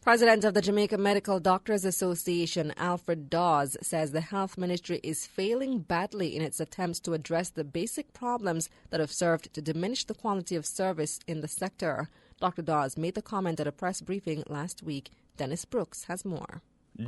President of the Jamaica Medical Doctors Association, Alfred Dawes, says the health ministry is failing badly in its attempts to address the basic problems that have served to diminish the quality of service in the sector. Dr. Dawes made the comment at a press briefing last week. Dennis Brooks has more.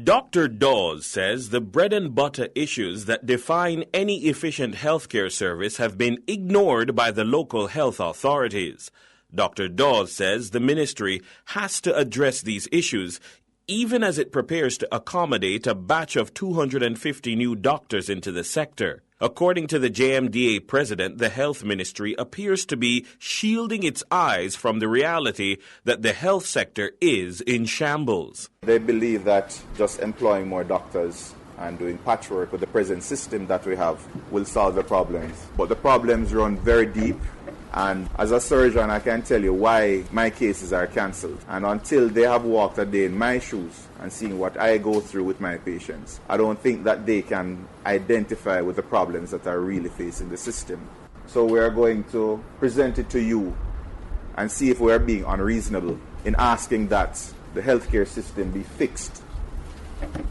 Dr. Dawes says the bread and butter issues that define any efficient healthcare service have been ignored by the local health authorities. Dr. Dawes says the ministry has to address these issues even as it prepares to accommodate a batch of 250 new doctors into the sector. According to the JMDA president, the health ministry appears to be shielding its eyes from the reality that the health sector is in shambles. They believe that just employing more doctors and doing patchwork with the present system that we have will solve the problems. But the problems run very deep. And as a surgeon, I can tell you why my cases are cancelled. And until they have walked a day in my shoes and seen what I go through with my patients, I don't think that they can identify with the problems that are really facing the system. So we are going to present it to you and see if we are being unreasonable in asking that the healthcare system be fixed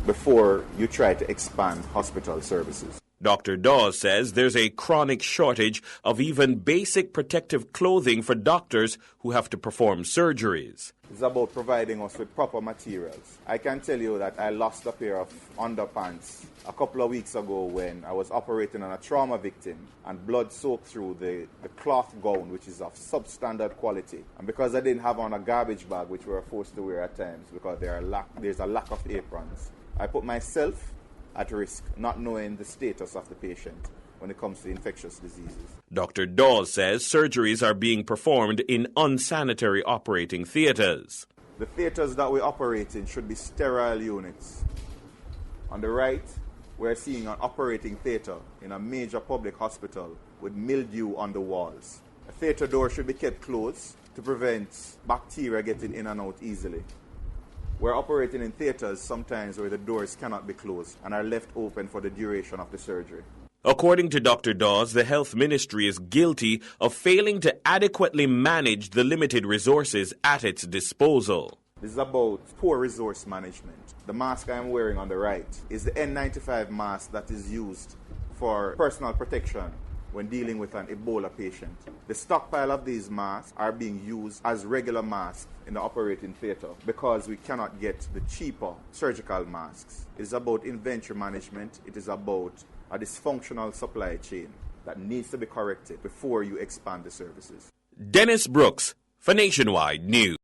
before you try to expand hospital services. Dr. Dawes says there's a chronic shortage of even basic protective clothing for doctors who have to perform surgeries. It's about providing us with proper materials. I can tell you that I lost a pair of underpants a couple of weeks ago when I was operating on a trauma victim and blood soaked through the cloth gown, which is of substandard quality. And because I didn't have on a garbage bag, which we were forced to wear at times because there's a lack of aprons, I put myself at risk, not knowing the status of the patient when it comes to infectious diseases. Dr. Dawes says surgeries are being performed in unsanitary operating theatres. The theatres that we operate in should be sterile units. On the right, we're seeing an operating theatre in a major public hospital with mildew on the walls. A theatre door should be kept closed to prevent bacteria getting in and out easily. We're operating in theatres sometimes where the doors cannot be closed and are left open for the duration of the surgery. According to Dr. Dawes, the health ministry is guilty of failing to adequately manage the limited resources at its disposal. This is about poor resource management. The mask I'm wearing on the right is the N95 mask that is used for personal protection when dealing with an Ebola patient. The stockpile of these masks are being used as regular masks in the operating theatre because we cannot get the cheaper surgical masks. It is about inventory management. It is about a dysfunctional supply chain that needs to be corrected before you expand the services. Dennis Brooks for Nationwide News.